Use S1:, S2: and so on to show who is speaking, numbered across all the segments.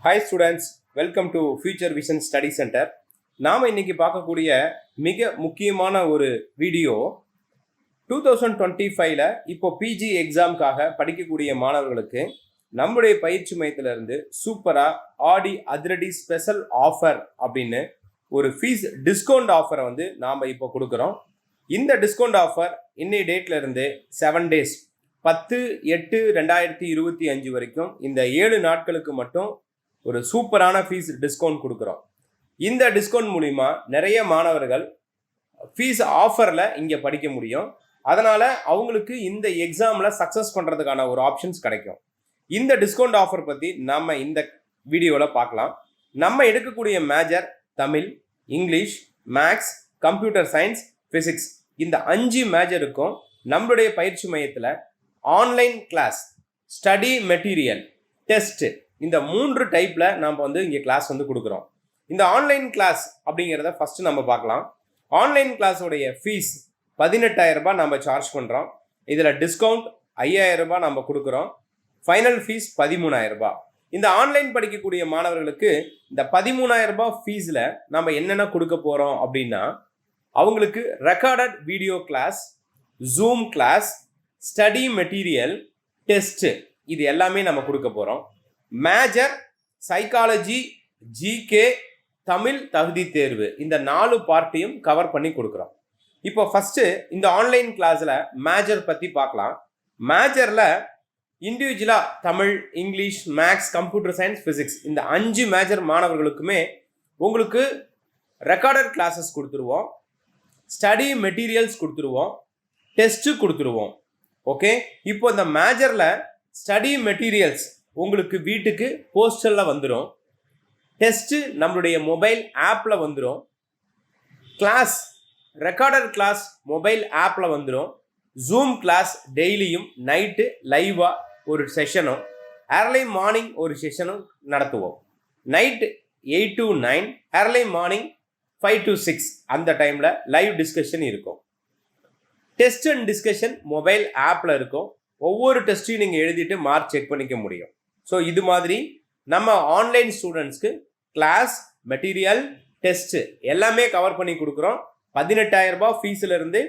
S1: Hi students, welcome to Future Vision Study Center. நாம் இன்னைக்கு பார்க்கக்கூடிய மிக முக்கியமான ஒரு வீடியோ 2025ல இப்போ பிஜி எக்ஸாமுக்காக படிக்கக்கூடிய மாணவர்களுக்கு நம்முடைய பயிற்சி மையத்திலிருந்து சூப்பரா ஆடி அதிரடி ஸ்பெஷல் ஆஃபர் அப்படின்னு ஒரு ஃபீஸ் டிஸ்கவுண்ட் ஆஃபரை வந்து நாம் இப்போ கொடுக்குறோம். இந்த டிஸ்கவுண்ட் ஆஃபர் இன்னைய டேட்ல இருந்து 7 days 10/8/2025 வரைக்கும் இந்த 7 நாட்களுக்கு மட்டும் ஒரு சூப்பரான ஃபீஸ் டிஸ்கவுண்ட் கொடுக்குறோம். இந்த டிஸ்கவுண்ட் மூலிமா நிறைய மாணவர்கள் ஃபீஸ் ஆஃபரில் இங்கே படிக்க முடியும். அதனால் அவங்களுக்கு இந்த எக்ஸாமில் சக்ஸஸ் பண்ணுறதுக்கான ஒரு ஆப்ஷன்ஸ் கிடைக்கும். இந்த டிஸ்கவுண்ட் ஆஃபர் பற்றி நம்ம இந்த வீடியோவில் பார்க்கலாம். நம்ம எடுக்கக்கூடிய major Tamil, English, maths, computer science, physics இந்த 5 மேஜருக்கும் நம்மளுடைய பயிற்சி மையத்தில் online class, study material, test இந்த 3 டைப்பில் நம்ம வந்து இங்கே கிளாஸ் வந்து கொடுக்குறோம். இந்த ஆன்லைன் கிளாஸ் அப்படிங்கிறத ஃபஸ்ட்டு நம்ம பார்க்கலாம். ஆன்லைன் கிளாஸோடைய ஃபீஸ் 18,000 ரூபாய் நம்ம சார்ஜ் பண்ணுறோம். இதில் டிஸ்கவுண்ட் 5,000 ரூபாய் நம்ம கொடுக்குறோம். ஃபைனல் ஃபீஸ் 13,000 ரூபாய். இந்த ஆன்லைன் படிக்கக்கூடிய மாணவர்களுக்கு இந்த 13,000 ரூபாய் ஃபீஸில் நம்ம என்னென்ன கொடுக்க போகிறோம் அப்படின்னா, அவங்களுக்கு recorded video class, Zoom class, study material, test இது எல்லாமே நம்ம கொடுக்க போகிறோம். மேஜர், சைக்காலஜி, ஜிகே, தமிழ் தகுதி தேர்வு இந்த 4 பார்ட்டையும் கவர் பண்ணி கொடுக்குறோம். இப்போ ஃபஸ்ட்டு இந்த ஆன்லைன் கிளாஸில் மேஜர் பற்றி பார்க்கலாம். மேஜரில் இண்டிவிஜுவலாக Tamil, English, maths, computer science, physics இந்த 5 மேஜர் மாணவர்களுக்குமே உங்களுக்கு ரெக்கார்டட் கிளாஸஸ் கொடுத்துருவோம், ஸ்டடி மெட்டீரியல்ஸ் கொடுத்துருவோம், டெஸ்ட்டு கொடுத்துருவோம். ஓகே, இப்போ இந்த மேஜரில் ஸ்டடி மெட்டீரியல்ஸ் உங்களுக்கு வீட்டுக்கு போஸ்டரில் வந்துடும். டெஸ்ட்டு நம்மளுடைய மொபைல் ஆப்பில் வந்துடும். கிளாஸ் ரெக்கார்டட் கிளாஸ் மொபைல் ஆப்பில் வந்துடும். ஜூம் கிளாஸ் டெய்லியும் நைட்டு லைவாக ஒரு செஷனும், ஏர்லி மார்னிங் ஒரு செஷனும் நடத்துவோம். Night 8 to 9, early morning 5 to 6 அந்த டைமில் லைவ் டிஸ்கஷன் இருக்கும். டெஸ்ட் அண்ட் டிஸ்கஷன் மொபைல் ஆப்பில் இருக்கும். ஒவ்வொரு டெஸ்ட்டையும் நீங்கள் எழுதிட்டு மார்க் செக் பண்ணிக்க முடியும். ஸோ இது மாதிரி நம்ம ஆன்லைன் ஸ்டூடெண்ட்ஸ்க்கு கிளாஸ், மெட்டீரியல், டெஸ்ட்டு எல்லாமே கவர் பண்ணி கொடுக்குறோம். 18,000 ரூபாய் ஃபீஸிலிருந்து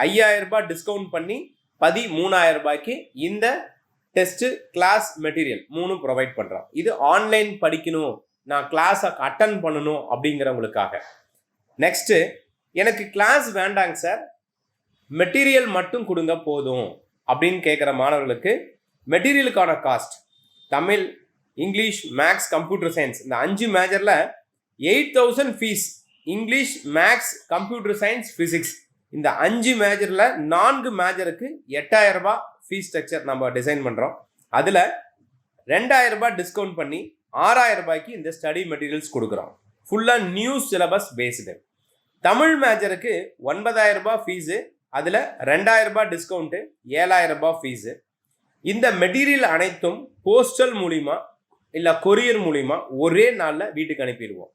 S1: 5,000 ரூபாய் டிஸ்கவுண்ட் பண்ணி 13,000 ரூபாய்க்கு இந்த டெஸ்ட்டு, கிளாஸ், மெட்டீரியல் 3 ப்ரொவைட் பண்ணுறோம். இது ஆன்லைன் படிக்கணும், நான் கிளாஸை அட்டன் பண்ணணும் அப்படிங்கிறவங்களுக்காக. நெக்ஸ்ட்டு, எனக்கு கிளாஸ் வேண்டாங்க சார், மெட்டீரியல் மட்டும் கொடுங்க போதும் அப்படின்னு கேட்குற மாணவர்களுக்கு மெட்டீரியலுக்கான cost Tamil, English, maths, computer science இந்த 5 மேஜரில் 8,000 fees. English, maths, computer science, physics இந்த 5 மேஜரில் 4 மேஜருக்கு 8,000 ரூபாய் ஃபீஸ் ஸ்ட்ரக்சர் நம்ம டிசைன் பண்ணுறோம். அதில் 2,000 ரூபாய் டிஸ்கவுண்ட் பண்ணி 6,000 ரூபாய்க்கு இந்த ஸ்டடி மெட்டீரியல்ஸ் கொடுக்குறோம். ஃபுல்லாக நியூ சிலபஸ் பேஸ்டு. தமிழ் மேஜருக்கு 9,000 ரூபாய் ஃபீஸு, அதில் 2,000 ரூபாய் டிஸ்கவுண்ட்டு, 7,000 ரூபாய் ஃபீஸு. இந்த மெட்டீரியல் அனைத்தும் போஸ்டல் மூலிமா இல்லை கொரியர் மூலிமா ஒரே நாளில் வீட்டுக்கு அனுப்பிடுவோம்.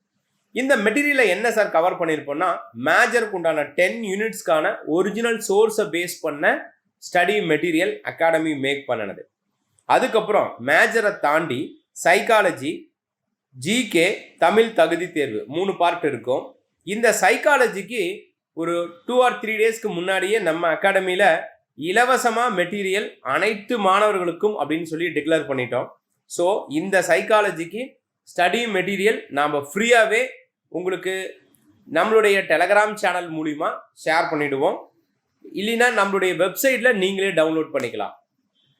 S1: இந்த மெட்டீரியலை என்ன சார் கவர் பண்ணியிருப்போம்னா, மேஜருக்கு உண்டான 10 யூனிட்ஸ்க்கான ஒரிஜினல் சோர்ஸை பேஸ் பண்ண ஸ்டடி மெட்டீரியல் அகாடமி மேக் பண்ணினது. அதுக்கப்புறம் மேஜரை தாண்டி சைக்காலஜி, ஜிகே, தமிழ் தகுதி தேர்வு 3 பார்ட் இருக்கும். இந்த சைக்காலஜிக்கு ஒரு 2 or 3 டேஸ்க்கு முன்னாடியே நம்ம அகாடமியில் இலவசமாக மெட்டீரியல் அனைத்து மாணவர்களுக்கும் அப்படின்னு சொல்லி டிக்ளேர் பண்ணிட்டோம். ஸோ இந்த சைக்காலஜிக்கு ஸ்டடி மெட்டீரியல் நாம் ஃப்ரீயாகவே உங்களுக்கு நம்மளுடைய டெலகிராம் சேனல் மூலிமா ஷேர் பண்ணிவிடுவோம். இல்லைன்னா நம்மளுடைய வெப்சைட்டில் நீங்களே டவுன்லோட் பண்ணிக்கலாம்.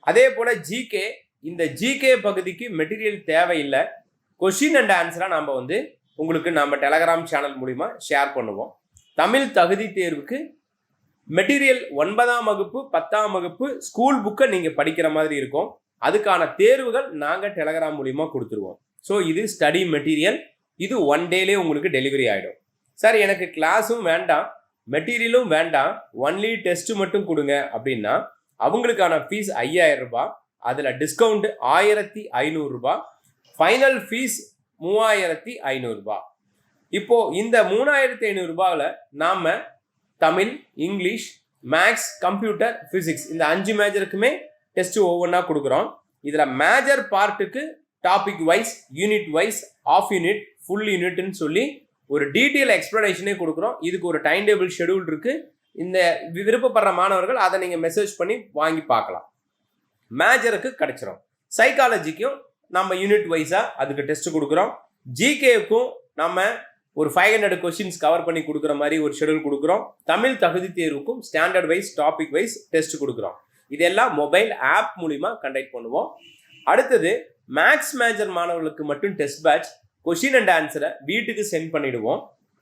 S1: அதே போல் ஜிகே, இந்த ஜிகே பகுதிக்கு மெட்டீரியல் தேவையில்லை, கொஷின் அண்ட் ஆன்சராக நம்ம வந்து உங்களுக்கு நம்ம டெலகிராம் சேனல் மூலிமா ஷேர் பண்ணுவோம். தமிழ் தகுதி தேர்வுக்கு மெட்டீரியல் 9ஆம் வகுப்பு 10ஆம் வகுப்பு ஸ்கூல் புக்கை நீங்கள் படிக்கிற மாதிரி இருக்கும். அதுக்கான தேர்வுகள் நாங்கள் டெலகிராம் மூலிமா கொடுத்துருவோம். ஸோ இது ஸ்டடி மெட்டீரியல், இது 1 டேலே உங்களுக்கு டெலிவரி ஆகிடும். சார் எனக்கு கிளாஸும் வேண்டாம், மெட்டீரியலும் வேண்டாம், ஒன்லி டெஸ்ட்டு மட்டும் கொடுங்க அப்படின்னா அவங்களுக்கான ஃபீஸ் 5,000 ரூபாய், அதில் டிஸ்கவுண்ட் 1,500 ரூபாய், ஃபைனல் ஃபீஸ் 3,500 ரூபாய். இப்போது இந்த 3,500 ரூபாயில் நாம் Tamil, English, maths, computer, physics இந்த 5 மேஜருக்குமே டெஸ்ட்டு ஒவ்வொன்றா கொடுக்குறோம். இதில் மேஜர் பார்ட்டுக்கு topic wise, unit wise, half unit, full யூனிட்னு சொல்லி ஒரு டீட்டெயில் எக்ஸ்பிளனேஷனே கொடுக்குறோம். இதுக்கு ஒரு டைம் டேபிள் ஷெடியூல் இருக்கு. இந்த விருப்பப்படுற மாணவர்கள் அதை நீங்க மெசேஜ் பண்ணி வாங்கி பார்க்கலாம். மேஜருக்கு கிடைச்சிரும். சைக்காலஜிக்கும் நம்ம யூனிட் வைஸா அதுக்கு டெஸ்ட் கொடுக்குறோம். ஜிகேக்கும் நம்ம ஒரு 500 கொஸ்டின்ஸ் கவர் பண்ணி கொடுக்குற மாதிரி ஒரு ஷெடியூல் கொடுக்குறோம். தமிழ் தகுதி தேர்வுக்கும் standard wise, topic wise test கொடுக்குறோம். இதெல்லாம் மொபைல் ஆப் மூலிமா கண்டக்ட் பண்ணுவோம். அடுத்தது மேக்ஸ் மேஜர் மாணவர்களுக்கு மட்டும் டெஸ்ட் பேட்ச், கொஸ்டின் அண்ட் ஆன்சரை வீட்டுக்கு சென்ட் பண்ணிடுவோம்.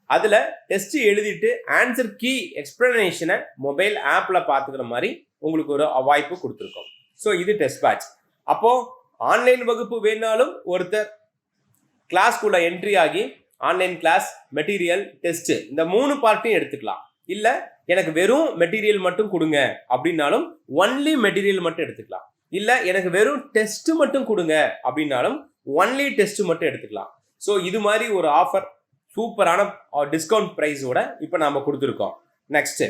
S1: அதில் டெஸ்ட் எழுதிட்டு ஆன்சர் கீ எக்ஸ்பிளனேஷனை மொபைல் ஆப்பில் பார்த்துக்கிற மாதிரி உங்களுக்கு ஒரு வாய்ப்பு கொடுத்துருக்கோம். ஸோ இது டெஸ்ட் பேட்ச். அப்போது ஆன்லைன் வகுப்பு வேணாலும் ஒருத்தர் கிளாஸ்க்குள்ளே என்ட்ரி ஆகி ஆன்லைன் கிளாஸ், மெட்டீரியல், டெஸ்ட் இந்த 3 பார்ட்டையும் எடுத்துக்கலாம். இல்லை எனக்கு வெறும் மெட்டீரியல் மட்டும் கொடுங்க அப்படின்னாலும் ஒன்லி மெட்டீரியல் மட்டும் எடுத்துக்கலாம். இல்லை எனக்கு வெறும் டெஸ்ட் மட்டும் கொடுங்க அப்படின்னாலும் ஒன்லி டெஸ்ட் மட்டும் எடுத்துக்கலாம். ஸோ இது மாதிரி ஒரு ஆஃபர், சூப்பரான டிஸ்கவுண்ட் ப்ரைஸோட இப்போ நாம் கொடுத்துருக்கோம். Next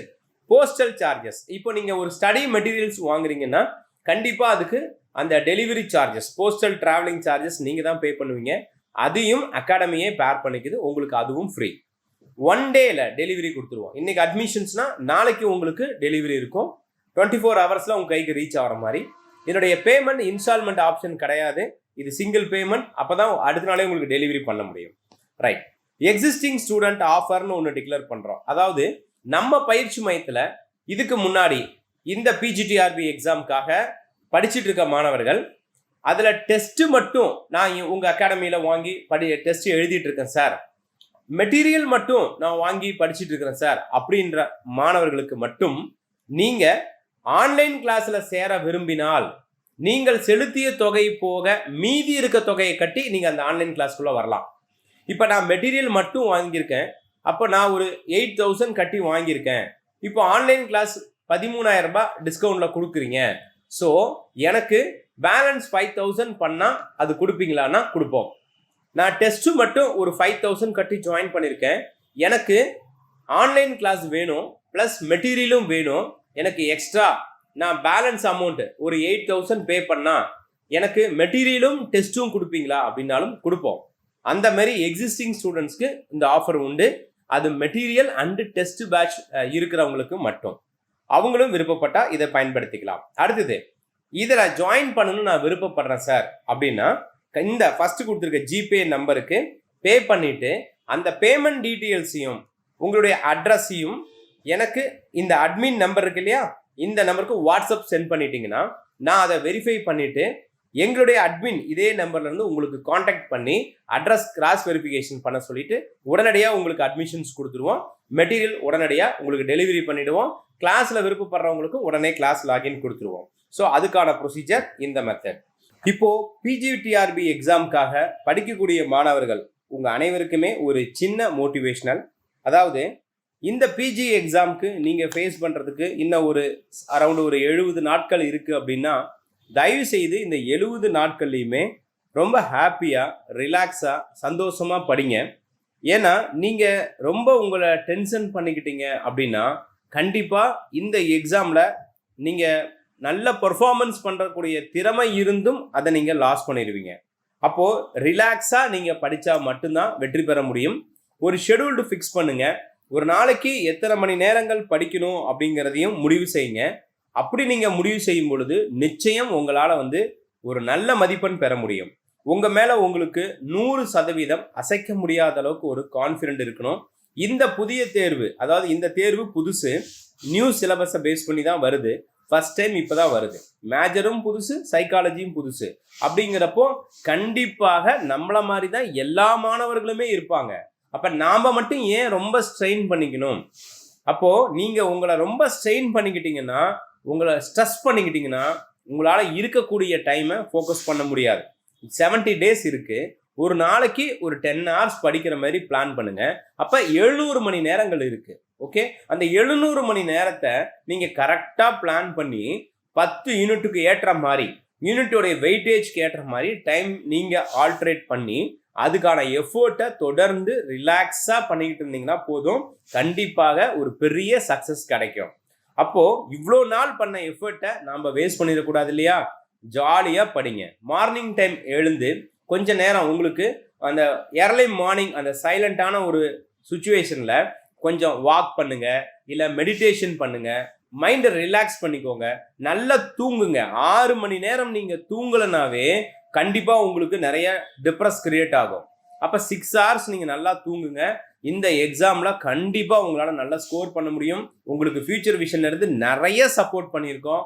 S1: postal charges. இப்போ நீங்கள் ஒரு ஸ்டடி மெட்டீரியல்ஸ் வாங்குறீங்கன்னா கண்டிப்பாக அதுக்கு அந்த delivery charges, postal travelling charges நீங்கள் தான் பே பண்ணுவீங்க. அதையும் அகாடமியே பேர் பண்ணிக்குது, உங்களுக்கு அதுவும் ஃப்ரீ. 1 டேல டெலிவரி கொடுத்துருவோம். இன்னைக்கு அட்மிஷன்ஸ்னா நாளைக்கு உங்களுக்கு டெலிவரி இருக்கும். 24 ஹவர்ஸில் உங்கள் கைக்கு ரீச் ஆகிற மாதிரி. என்னுடைய பேமெண்ட் இன்ஸ்டால்மெண்ட் ஆப்ஷன் கிடையாது. இது சிங்கிள் பேமெண்ட். அப்போ தான் அடுத்த நாளே உங்களுக்கு டெலிவரி பண்ண முடியும். ரைட். எக்ஸிஸ்டிங் ஸ்டூடெண்ட் ஆஃபர்னு ஒன்று டிக்ளேர் பண்ணுறோம். அதாவது நம்ம பயிற்சி மையத்தில் இதுக்கு முன்னாடி இந்த பிஜிடிஆர்பி எக்ஸாமுக்காக படிச்சுட்டு இருக்க மாணவர்கள் அதில் டெஸ்ட்டு மட்டும் நான் உங்கள் அகாடமியில் வாங்கி டெஸ்ட் எழுதிட்டு இருக்கேன் சார், மெட்டீரியல் மட்டும் நான் வாங்கி படிச்சுட்டு இருக்கிறேன் சார் அப்படின்ற மாணவர்களுக்கு மட்டும் நீங்கள் ஆன்லைன் கிளாஸில் சேர விரும்பினால் நீங்கள் செலுத்திய தொகை போக மீதி இருக்க தொகையை கட்டி நீங்கள் அந்த ஆன்லைன் கிளாஸ்க்குள்ளே வரலாம். இப்போ நான் மெட்டீரியல் மட்டும் வாங்கியிருக்கேன், அப்போ நான் ஒரு 8,000 கட்டி வாங்கியிருக்கேன். இப்போ ஆன்லைன் கிளாஸ் 13,000 ரூபாய் டிஸ்கவுண்டில் கொடுக்குறீங்க. ஸோ எனக்கு பேலன்ஸ் 5,000 பண்ணால் அது கொடுப்பீங்களான்னா கொடுப்போம். நான் டெஸ்ட்டு மட்டும் ஒரு 5,000 கட்டி ஜாயின் பண்ணியிருக்கேன், எனக்கு ஆன்லைன் கிளாஸ் வேணும் ப்ளஸ் மெட்டீரியலும் வேணும், எனக்கு எக்ஸ்ட்ரா நான் பேலன்ஸ் அமௌண்ட்டு ஒரு 8,000 பே பண்ணால் எனக்கு மெட்டீரியலும் டெஸ்ட்டும் கொடுப்பீங்களா அப்படின்னாலும் கொடுப்போம். அந்த மாதிரி எக்ஸிஸ்டிங் ஸ்டூடெண்ட்ஸ்க்கு இந்த ஆஃபர் உண்டு. அது மெட்டீரியல் அண்டு டெஸ்ட் பேட்ச் இருக்கிறவங்களுக்கு மட்டும். அவங்களும் விருப்பப்பட்டால் இதை பயன்படுத்திக்கலாம். அடுத்தது இதில் ஜாயின் பண்ணணும்னு நான் விருப்பப்படுறேன் சார் அப்படின்னா இந்த ஃபஸ்ட்டு கொடுத்துருக்க ஜிபே நம்பருக்கு பே பண்ணிவிட்டு அந்த பேமெண்ட் டீட்டெயில்ஸையும் உங்களுடைய அட்ரஸையும் எனக்கு இந்த அட்மின் நம்பர் இருக்கு இல்லையா, இந்த நம்பருக்கு வாட்ஸ்அப் சென்ட் பண்ணிட்டீங்கன்னா நான் அதை வெரிஃபை பண்ணிவிட்டு எங்களுடைய அட்மின் இதே நம்பர்லேருந்து உங்களுக்கு காண்டாக்ட் பண்ணி அட்ரஸ் கிராஸ் வெரிஃபிகேஷன் பண்ண சொல்லிட்டு உடனடியாக உங்களுக்கு அட்மிஷன்ஸ் கொடுத்துருவோம். மெட்டீரியல் உடனடியாக உங்களுக்கு டெலிவரி பண்ணிவிடுவோம். கிளாஸில் விருப்பப்படுறவங்களுக்கு உடனே கிளாஸ் லாகின் கொடுத்துருவோம். ஸோ அதுக்கான ப்ரொசீஜர் இந்த மெத்தட். இப்போது பிஜிடிஆர்பி எக்ஸாமுக்காக படிக்கக்கூடிய மாணவர்கள் உங்கள் அனைவருக்குமே ஒரு சின்ன மோட்டிவேஷனல். அதாவது இந்த பிஜி எக்ஸாமுக்கு நீங்கள் ஃபேஸ் பண்ணுறதுக்கு இன்னும் ஒரு அரௌண்ட் ஒரு 70 நாட்கள் இருக்குது அப்படின்னா தயவு செய்து இந்த 70 நாட்கள்லையுமே ரொம்ப ஹாப்பியாக, ரிலாக்ஸாக, சந்தோஷமாக படிங்க. ஏன்னா நீங்கள் ரொம்ப உங்களை டென்ஷன் பண்ணிக்கிட்டீங்க அப்படின்னா கண்டிப்பாக இந்த எக்ஸாமில் நீங்கள் நல்ல பர்ஃபார்மன்ஸ் பண்ணுறக்கூடிய திறமை இருந்தும் அதை நீங்கள் லாஸ் பண்ணிடுவீங்க. அப்போது ரிலாக்ஸாக நீங்கள் படித்தா மட்டும்தான் வெற்றி பெற முடியும். ஒரு ஷெடியூல்டு ஃபிக்ஸ் பண்ணுங்கள். ஒரு நாளைக்கு எத்தனை மணி நேரங்கள் படிக்கணும் அப்படிங்கிறதையும் முடிவு செய்யுங்க. அப்படி நீங்கள் முடிவு செய்யும் பொழுது நிச்சயம் உங்களால் ஒரு நல்ல மதிப்பெண் பெற முடியும். உங்கள் மேலே உங்களுக்கு 100% அசைக்க முடியாத அளவுக்கு ஒரு கான்ஃபிடென்ட் இருக்கணும். இந்த புதிய தேர்வு, அதாவது இந்த தேர்வு புதுசு, நியூ சிலபஸை பேஸ் பண்ணி தான் வருது. ஃபர்ஸ்ட் டைம் இப்போ தான் வருது. மேஜரும் புதுசு, சைக்காலஜியும் புதுசு. அப்படிங்கிறப்போ கண்டிப்பாக நம்மளை மாதிரி தான் எல்லா மாணவர்களுமே இருப்பாங்க. அப்போ நாம் மட்டும் ஏன் ரொம்ப ஸ்ட்ரெயின் பண்ணிக்கணும்? அப்போது நீங்கள் உங்களை ரொம்ப ஸ்ட்ரெயின் பண்ணிக்கிட்டீங்கன்னா, உங்களை ஸ்ட்ரெஸ் பண்ணிக்கிட்டீங்கன்னா உங்களால் இருக்கக்கூடிய டைமை ஃபோக்கஸ் பண்ண முடியாது. 70 டேஸ் இருக்குது. ஒரு நாளைக்கு ஒரு 10 hours படிக்கிற மாதிரி பிளான் பண்ணுங்கள். அப்போ 700 மணி நேரங்கள் இருக்குது. ஓகே, அந்த 700 மணி நேரத்தை நீங்கள் கரெக்டாக பிளான் பண்ணி 10 யூனிட்டுக்கு ஏற்ற மாதிரி, யூனிட்டோடைய வெயிட்டேஜ்க்கு ஏற்ற மாதிரி டைம் நீங்கள் ஆல்ட்ரேட் பண்ணி அதுக்கான எஃபோர்ட்டை தொடர்ந்து ரிலாக்ஸாக பண்ணிக்கிட்டு இருந்தீங்கன்னா போதும், கண்டிப்பாக ஒரு பெரிய சக்ஸஸ் கிடைக்கும். அப்போது இவ்வளோ நாள் பண்ண எஃபர்ட்டை நாம் வேஸ்ட் பண்ணிடக்கூடாது இல்லையா? ஜாலியாக படிங்க. மார்னிங் டைம் எழுந்து கொஞ்ச நேரம் உங்களுக்கு அந்த early மார்னிங் அந்த சைலண்டான ஒரு சுச்சுவேஷனில் கொஞ்சம் வாக் பண்ணுங்க, இல்லை மெடிடேஷன் பண்ணுங்க, மைண்டை ரிலாக்ஸ் பண்ணிக்கோங்க, நல்லா தூங்குங்க. 6 மணி நேரம் நீங்கள் தூங்கலைனாவே கண்டிப்பாக உங்களுக்கு நிறைய டிப்ரெஸ் கிரியேட் ஆகும். அப்போ 6 hours நீங்கள் நல்லா தூங்குங்க. இந்த எக்ஸாமில் கண்டிப்பாக உங்களால் நல்லா ஸ்கோர் பண்ண முடியும். உங்களுக்கு ஃபியூச்சர் விஷன்லேருந்து நிறைய சப்போர்ட் பண்ணியிருக்கோம்.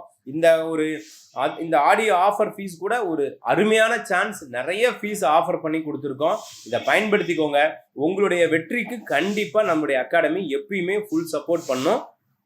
S1: இந்த ஆடியோ ஆஃபர் ஃபீஸ் கூட ஒரு அருமையான சான்ஸ், நிறைய ஃபீஸ் ஆஃபர் பண்ணி கொடுத்துருக்கோம். இதை பயன்படுத்திக்கோங்க. உங்களுடைய வெற்றிக்கு கண்டிப்பாக நம்மளுடைய அகாடமி எப்பயுமே ஃபுல் சப்போர்ட் பண்ணும்.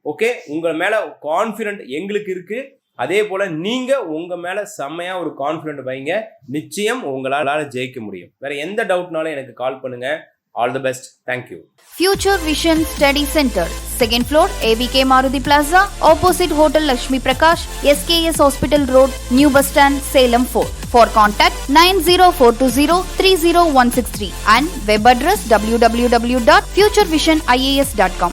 S1: ஓகே, உங்கள் மேலே கான்ஃபிடென்ட் எங்களுக்கு இருக்குது. அதே போல் நீங்கள் உங்கள் மேலே செம்மையாக ஒரு கான்ஃபிடென்ட் வைங்க. நிச்சயம் உங்களால் ஜெயிக்க முடியும். வேறு எந்த டவுட்னாலும் எனக்கு கால் பண்ணுங்கள். All the best. Thank you.
S2: Future Vision Study Center, 2nd floor, ABK Maruti Plaza, opposite Hotel Lakshmi Prakash, SKS Hospital Road, New Bus Stand, Salem 4. For contact 90420 30163 and web address www.futurevision.ias.com.